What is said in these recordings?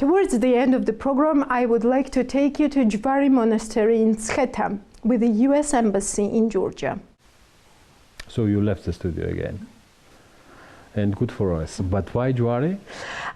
Towards the end of the program, I would like to take you to Jvari Monastery in Attache with the US Embassy in Georgia. So you left the studio again. And good for us. But why Jvari?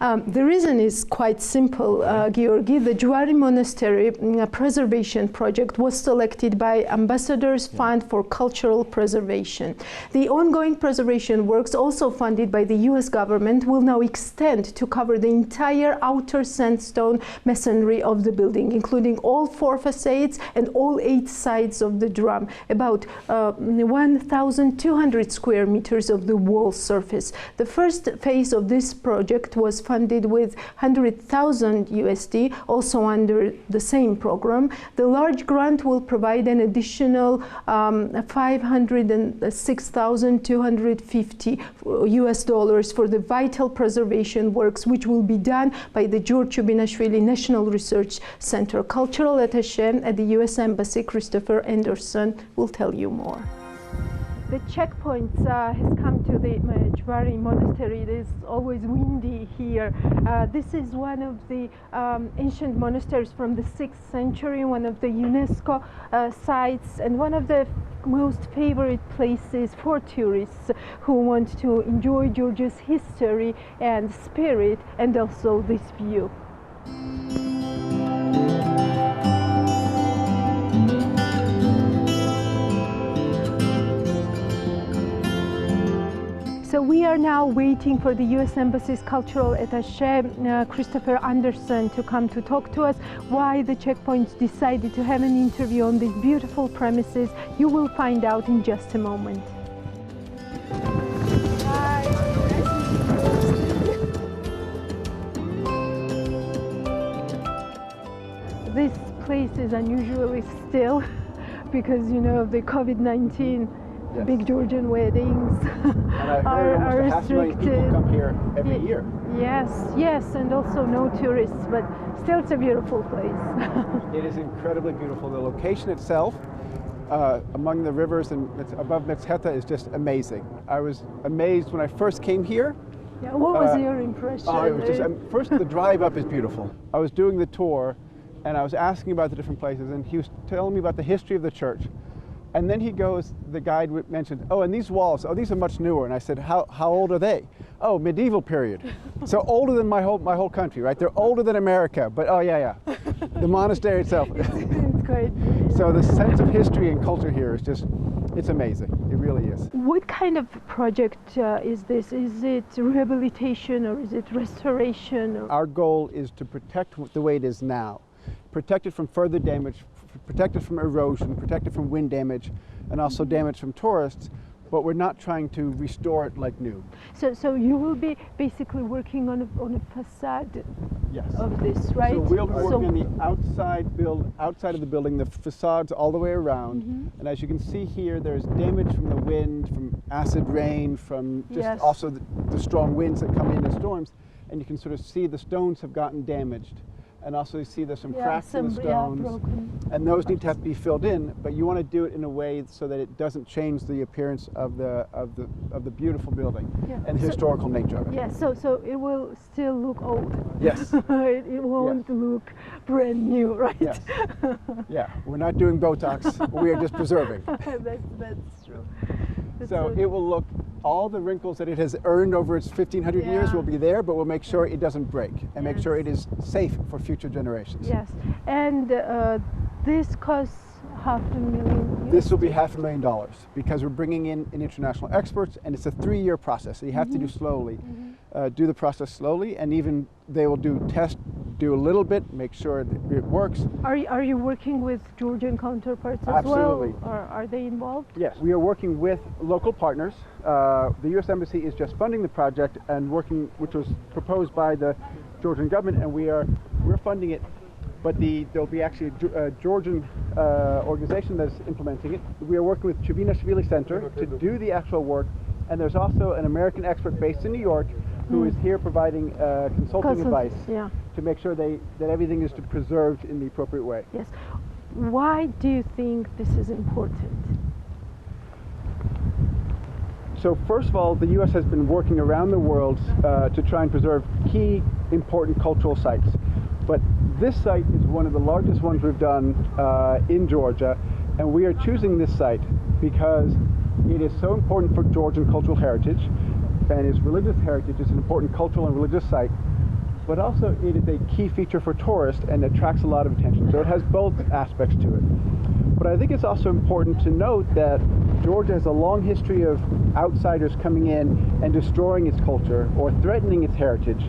The reason is quite simple, Georgi. The Jvari Monastery preservation project was selected by Ambassadors Fund for Cultural Preservation. The ongoing preservation works, also funded by the US government, will now extend to cover the entire outer sandstone masonry of the building, including all 4 facades and all 8 sides of the drum, about 1,200 square meters of the wall surface. The first phase of this project was funded with 100,000 USD, also under the same program. The large grant will provide an additional 506,250 US dollars for the vital preservation works, which will be done by the Chubinashvili National Research Center. Cultural Attache at the US Embassy, Christopher Anderson, will tell you more. The checkpoint has come to the Jvari Monastery. It is always windy here. This is one of the ancient monasteries from the 6th century, one of the UNESCO sites, and one of the most favorite places for tourists who want to enjoy Georgia's history and spirit, and also this view. So we are now waiting for the US Embassy's cultural attaché, Christopher Anderson, to come to talk to us why the checkpoints decided to have an interview on these beautiful premises. You will find out in just a moment. Hi. This place is unusually still because, you know, of the COVID-19. Yes. Big Georgian weddings are restricted. People come here every year. Yes, yes, and also no tourists, but still it's a beautiful place. It is incredibly beautiful. The location itself, among the rivers and above Metzheta, is just amazing. I was amazed when I first came here. Yeah, what was your impression? Oh, it was just, first, the drive up is beautiful. I was doing the tour, and I was asking about the different places, and he was telling me about the history of the church. And then he goes, the guide mentioned, oh, and these walls, oh, these are much newer. And I said, how old are they? Oh, medieval period. So older than my whole country, right? They're older than America, but oh, yeah. The monastery itself. It's great. So the sense of history and culture here is just, it's amazing. It really is. What kind of project is this? Is it rehabilitation or is it restoration? Our goal is to protect the way it is now. Protect it from further damage, protect it from erosion, protect it from wind damage, and also damage from tourists, but we're not trying to restore it like new. So you will be basically working on a facade of this, right? So we'll be working on the outside of the building, the facades all the way around. Mm-hmm. And as you can see here, there's damage from the wind, from acid rain, from just also the strong winds that come in storms, and you can sort of see the stones have gotten damaged. And also you see there's some cracks in the stones, and those need to have to be filled in. But you want to do it in a way so that it doesn't change the appearance of the beautiful building and the historical nature of it. Yeah. So it will still look old. Yes. It won't look brand new, right? Yes. Yeah. We're not doing Botox. We are just preserving. That's true. So it will look. All the wrinkles that it has earned over its 1,500 years will be there, but we'll make sure it doesn't break and make sure it is safe for future generations. Yes, and this costs $500,000. This will be $500,000 because we're bringing in international experts, and it's a 3-year process. So you have to do slowly, do the process slowly, and even they will do a little bit, make sure that it works. Are you working with Georgian counterparts as Absolutely. well? Or are they involved? Yes, we are working with local partners. The U.S. Embassy is just funding the project and working, which was proposed by the Georgian government, and we're funding it. But there'll be actually a Georgian organization that's implementing it. We are working with Chubinashvili Center to do the actual work, and there's also an American expert based in New York who is here providing consulting advice to make sure that everything is preserved in the appropriate way. Yes. Why do you think this is important? So first of all, the U.S. has been working around the world to try and preserve key important cultural sites. But this site is one of the largest ones we've done in Georgia, and we are choosing this site because it is so important for Georgian cultural heritage, and its religious heritage is an important cultural and religious site, but also it is a key feature for tourists and attracts a lot of attention. So it has both aspects to it. But I think it's also important to note that Georgia has a long history of outsiders coming in and destroying its culture or threatening its heritage.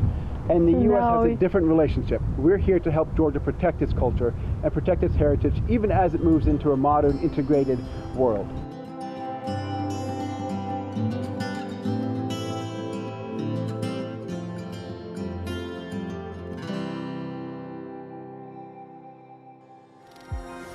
And the U.S. has a different relationship. We're here to help Georgia protect its culture and protect its heritage, even as it moves into a modern, integrated world.